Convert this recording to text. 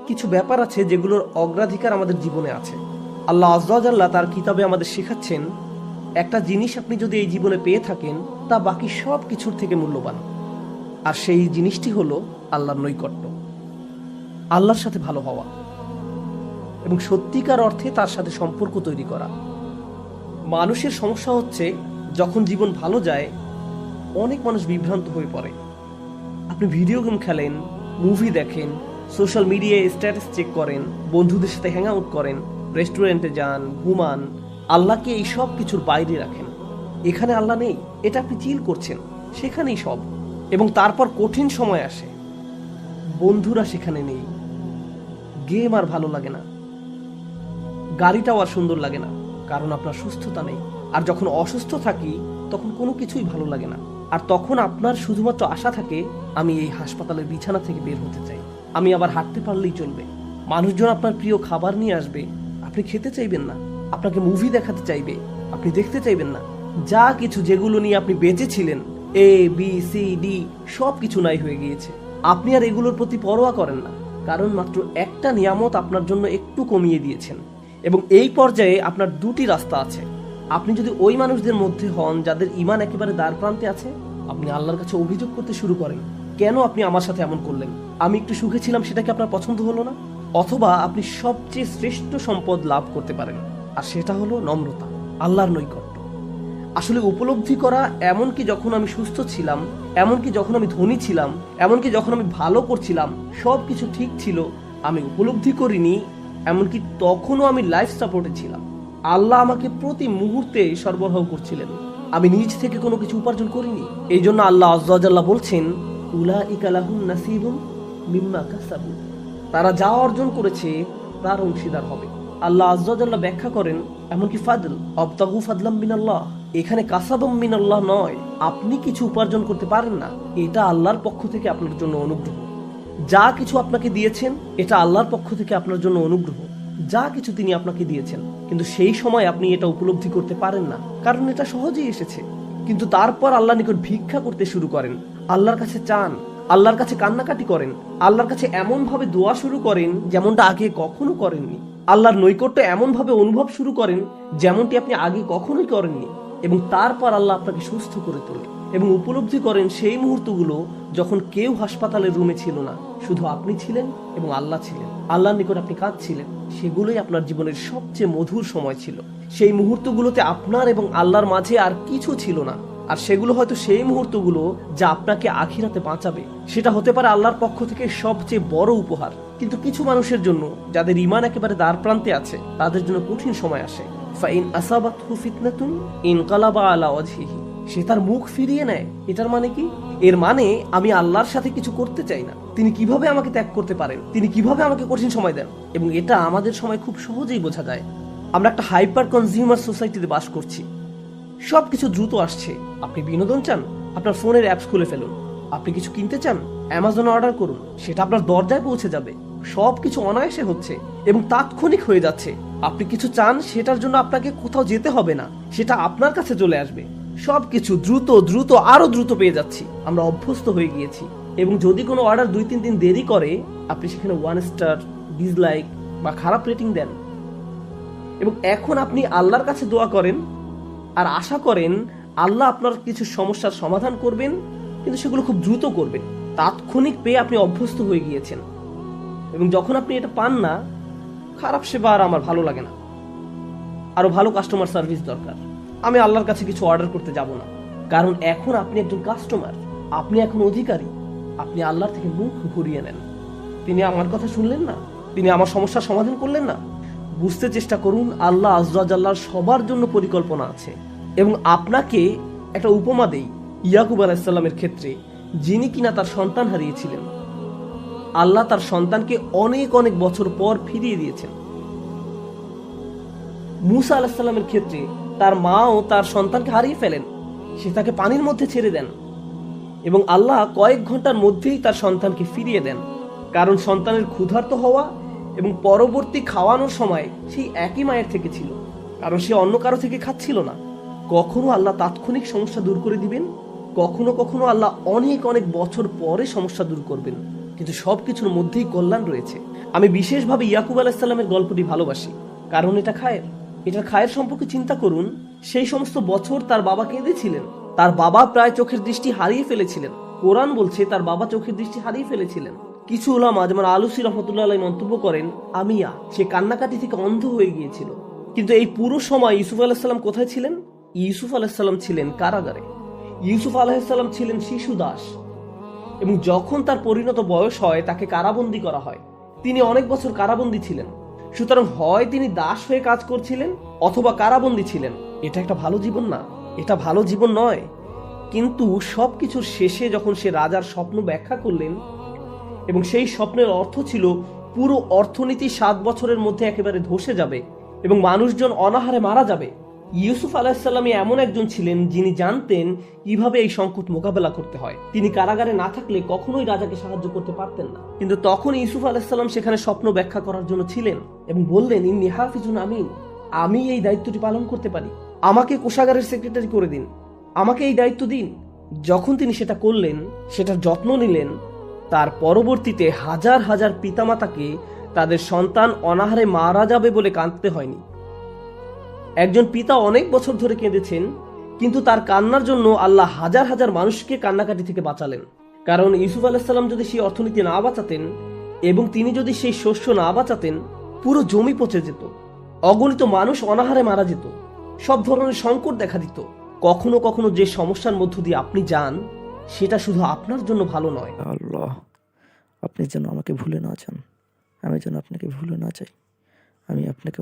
কিছু ব্যাপার আছে যেগুলোর অগ্রাধিকার আমাদের জীবনে আছে। আল্লাহ আযজা ওয়া জাল্লা তার কিতাবে আমাদের শেখাচ্ছেন, একটা জিনিস আপনি যদি এই জীবনে পেয়ে থাকেন তা বাকি সব কিছুর থেকে মূল্যবান। আর সেই জিনিসটি হলো আল্লাহর নৈকট্য, আল্লাহর সাথে ভালো হওয়া এবং সত্যিকার অর্থে তার সাথে সম্পর্ক তৈরি করা। মানুষের সমস্যা হচ্ছে, যখন জীবন ভালো যায় অনেক মানুষ বিভ্রান্ত হয়ে পড়ে। আপনি ভিডিও গেম খেলেন, মুভি দেখেন, সোশ্যাল মিডিয়ায় স্ট্যাটাস চেক করেন, বন্ধুদের সাথে হ্যাং আউট করেন, রেস্টুরেন্টে যান, ঘুমান, আল্লাহকে এই সব কিছুর বাইরে রাখেন। এখানে আল্লাহ নেই, এটা আপনি চিল করছেন, সেখানেই সব। এবং তারপর কঠিন সময় আসে, বন্ধুরা সেখানে নেই, গেম আর ভালো লাগে না, গাড়িটাও আর সুন্দর লাগে না, কারণ আপনার সুস্থতা নেই। আর যখন অসুস্থ থাকি তখন কোনো কিছুই ভালো লাগে না। আর তখন আপনার শুধুমাত্র আশা থাকে, আমি এই হাসপাতালের বিছানা থেকে বের হতে চাই, আমি আবার হাঁটতে পারলেই চলবে। মানুষজন আপনার প্রিয় খাবার নিয়ে আসবে, আপনি খেতে চাইবেন না। আপনাকে মুভি দেখাতে চাইবে, আপনি দেখতে চাইবেন না। যা কিছু যেগুলো নিয়ে আপনি বেঁচে ছিলেন, এ বি সি ডি, সব কিছু নাই হয়ে গিয়েছে। আপনি আর এগুলোর প্রতি পরোয়া করেন না, কারণ মাত্র একটা নিয়ামত আপনার জন্য একটু কমিয়ে দিয়েছেন। এবং এই পর্যায়ে আপনার দুটি রাস্তা আছে। আপনি যদি ওই মানুষদের মধ্যে হন যাদের ঈমান একেবারে দ্বার প্রান্তে আছে, আপনি আল্লাহর কাছে অভিযোগ করতে শুরু করেন, কেন আপনি আমার সাথে এমন করলেন? আমি একটু সুখে ছিলাম, সেটা কি আপনার পছন্দ হলো না? অথবা আপনি সবচেয়ে শ্রেষ্ঠ সম্পদ লাভ করতে পারেন, আর সেটা হলো নম্রতা, আল্লাহর নৈকট্য। আসলে উপলব্ধি করা, এমনকি যখন আমি সুস্থ ছিলাম, এমনকি যখন আমি ধনী ছিলাম, এমনকি যখন আমি ভালো করছিলাম, সব কিছু ঠিক ছিল, আমি উপলব্ধি করিনি এমনকি তখনও আমি লাইফ সাপোর্টে ছিলাম। আল্লাহ আমাকে প্রতি মুহূর্তে সরবরাহ করছিলেন, আমি নিজ থেকে কোনো কিছু উপার্জন করিনি। এই জন্য আল্লাহ আযজা ওয়া জাল্লা বলছেন, উলাইকা লাহুম নাসিবুম মিম্মা কাসাবু, তারা যা অর্জন করেছে তার অংশীদার হবে। আল্লাহ আযজা ওয়া জাল্লা ব্যাখ্যা করেন, এমনকি ফাদল আবতাগু ফাদলাম মিনাল্লাহ, এখানে কাসাবুম মিনাল্লাহ নয়, আপনি কিছু উপার্জন করতে পারেন না, এটা আল্লাহর পক্ষ থেকে আপনার জন্য অনুগ্রহ। যা কিছু আপনাকে দিয়েছেন এটা আল্লাহর পক্ষ থেকে আপনার জন্য অনুগ্রহ, যা কিছু তিনি আপনাকে দিয়েছেন। কিন্তু সেই সময় আপনি এটা উপলব্ধি করতে পারেন না, কারণ এটা সহজেই এসেছে। কিন্তু তারপর আল্লাহর নিকট ভিক্ষা করতে শুরু করেন, আল্লাহর কাছে চান, আল্লাহর কাছে কান্নাকাটি করেন, আল্লাহর কাছে এমন ভাবে দোয়া শুরু করেন যেমনটা আগে কখনো করেননি। আল্লাহর নৈকট্য এমন ভাবে অনুভব শুরু করেন যেমনটি আপনি আগে কখনোই করেননি। এবং তারপর আল্লাহ আপনাকে সুস্থ করে তোলে এবং উপলব্ধি করেন সেই মুহূর্তগুলো যখন কেউ হাসপাতালের রুমে ছিল না, শুধু আপনি ছিলেন এবং আল্লাহ ছিলেন। আল্লাহর নিকট আপনি কাঁদছিলেন, সেগুলোই আপনার জীবনের সবচেয়ে মধুর সময় ছিল। সেই মুহূর্তগুলোতে আপনার এবং আল্লাহর মাঝে আর কিছু ছিল না। আর সেগুলো হয়তো সেই মুহূর্তগুলো যা আপনাকে আখিরাতে বাঁচাবে। সেটা হতে পারে আল্লাহর পক্ষ থেকে সবচেয়ে বড় উপহার। কিন্তু কিছু মানুষের জন্য, যাদের ঈমান একেবারে দ্বার প্রান্তে আছে, তাদের জন্য কঠিন সময় আসে। ফাইন আসাবাতহু ফিতনাতুন ইনকালাবা আলা ওয়াজহিহি, সে তার মুখ ফিরিয়ে নেয়। এটার মানে কি? এর মানে আমি আল্লাহর সাথে কিছু করতে চাই না, তিনি কিভাবে আমাকে ত্যাগ করতে পারেন, তিনি কিভাবে আমাকে কঠিন সময় দেন। এবং এটা আমাদের সময় খুব সহজেই বোঝা যায়। আমরা একটা হাইপার কনজিউমার সোসাইটিতে বাস করছি, সবকিছু দ্রুত আসছে। আপনি বিনোদন চান, আপনার ফোনের অ্যাপস খুলে ফেলুন। আপনি কিছু কিনতে চান, অ্যামাজনে অর্ডার করুন, সেটা আপনার দরজায় পৌঁছে যাবে। সবকিছু অনায়াসে হচ্ছে এবং তাৎক্ষণিক হয়ে যাচ্ছে। আপনি কিছু চান, সেটার জন্য আপনাকে কোথাও যেতে হবে না, সেটা আপনার কাছে চলে আসবে। সবকিছু দ্রুত দ্রুত আরো দ্রুত পেয়ে যাচ্ছি, আমরা অভ্যস্ত হয়ে গিয়েছি। এবং যদি কোনো অর্ডার 2-3 দিন দেরি করে, আপনি সেখানে 1 স্টার, ডিসলাইক বা খারাপ রেটিং দেন। এবং এখন আপনি আল্লাহর কাছে দোয়া করেন আর আশা করেন আল্লাহ আপনার কিছু সমস্যার সমাধান করবেন, কিন্তু সেগুলো খুব দ্রুত করবেন। তাৎক্ষণিক পেয়ে আপনি অভ্যস্ত হয়ে গিয়েছেন। এবং যখন আপনি এটা পান না, খারাপ সেবা আর আমার ভালো লাগে না, আরো ভালো কাস্টমার সার্ভিস দরকার। আমি আল্লাহর কাছে কিছু অর্ডার করতে যাব না, কারণ এখন আপনি একজন কাস্টমার, আপনি এখন অধিকারী। আপনি আল্লাহর থেকে মুখ ঘুরিয়ে নেন। তিনি আমার কথা শুনলেন না, তিনি আমার সমস্যার সমাধান করলেন না। বুঝতে চেষ্টা করুন, আল্লাহ আযজা ওয়া জাল্লার সবার জন্য পরিকল্পনা আছে। এবং আপনাকে একটা উপমা দেই, ইয়াকুব আলাইহিস সালামের ক্ষেত্রে, যিনি কিনা তার সন্তান হারিয়েছিলেন, আল্লাহ তার সন্তানকে অনেক অনেক বছর পর ফিরিয়ে দিয়েছেন। মূসা আলাইহিস সালামের ক্ষেত্রে তার মাও তার সন্তানকে হারিয়ে ফেলেন, সে তাকে পানির মধ্যে ছেড়ে দেন এবং আল্লাহ কয়েক ঘন্টার মধ্যেই তার সন্তানকে ফিরিয়ে দেন। কারণ সন্তানের ক্ষুধার্ত হওয়া এবং পরবর্তী খাওয়ানোর সময় সেই একই মায়ের থেকে ছিল, কারণ সে অন্য কারো থেকে খাচ্ছিল না। কখনো আল্লাহ তাৎক্ষণিক সমস্যা দূর করে দিবেন, কখনো কখনো আল্লাহ অনেক অনেক বছর পরে সমস্যা দূর করবেন, কিন্তু সবকিছুর মধ্যেই কল্যাণ রয়েছে। আমি বিশেষভাবে ইয়াকুব আলাইসাল্লামের গল্পটি ভালোবাসি, কারণ এটার খায়ের সম্পর্কে চিন্তা করুন। সেই সমস্ত বছর তার বাবা কেঁদেছিলেন, তার বাবা প্রায় চোখের দৃষ্টি হারিয়ে ফেলেছিলেন। কোরআন বলছে তার বাবা চোখের দৃষ্টি হারিয়ে ফেলেছিলেন। কিছু উলামা যেমন আলুসি রহমতুল্লাহ আলাইহি মন্তব্য করেন, আমিয়া সে কান্নাকাটি থেকে অন্ধ হয়ে গিয়েছিল। কিন্তু এই পুরো সময় ইউসুফ আলাইসাল্লাম কোথায় ছিলেন? ইউসুফ আলাইসাল্লাম ছিলেন কারাগারে। ইউসুফ আলাইসাল্লাম ছিলেন শিশু দাস, এবং যখন তার পরিণত বয়স হয় তাকে কারাবন্দী করা হয়। তিনি অনেক বছর কারাবন্দী ছিলেন। সুতরাং হয় তিনি দাস হয়ে কাজ করছিলেন অথবা কারাবন্দী ছিলেন। এটা একটা ভালো জীবন না, এটা ভালো জীবন নয়। কিন্তু সবকিছুর শেষে যখন সে রাজার স্বপ্ন ব্যাখ্যা করলেন, এবং সেই স্বপ্নের অর্থ ছিল পুরো অর্থনীতি 7 বছরের মধ্যে একেবারে ধসে যাবে এবং মানুষজন অনাহারে মারা যাবে। ইউসুফ আলাইসাল্লামই এমন একজন ছিলেন যিনি জানতেন কিভাবে এই সংকট মোকাবেলা করতে হয়। তিনি কারাগারে না থাকলে কখনোই রাজাকে সাহায্য করতে পারতেন না। কিন্তু তখন ইউসুফ আলাইসাল্লাম সেখানে স্বপ্ন ব্যাখ্যা করার জন্য ছিলেন এবং বললেন, ইন্নী হাফিজুন আমিন, আমি এই দায়িত্বটি পালন করতে পারি, আমাকে কোষাগারের সেক্রেটারি করে দিন, আমাকে এই দায়িত্ব দিন। যখন তিনি সেটা করলেন, সেটার যত্ন নিলেন, তার পরবর্তীতে হাজার হাজার পিতামাতাকে তাদের সন্তান অনাহারে মারা যাবে বলে কাঁদতে হয়নি। একজন পিতা অনেক বছর ধরে কেঁদেছেন, কিন্তু তার কান্নার জন্য আল্লাহ হাজার হাজার মানুষকে কান্নাকাটি থেকে বাঁচালেন। কারণ ইউসুফ আলাইসাল্লাম যদি সেই অর্থনীতি না বাঁচাতেন এবং তিনি যদি সেই শস্য না বাঁচাতেন, পুরো জমি পচে যেত, অগণিত মানুষ অনাহারে মারা যেত, সব ধরনের সংকট দেখা দিত। কখনো কখনো যে সমস্যার মধ্য দিয়ে আপনি যান, সেটা শুধু আপনার জন্য ভালো নয়। আল্লাহ, আপনি যেন আমাকে ভুলে না যান, আমি যেন আপনাকে ভুলে না যাই। আমি আপনাকে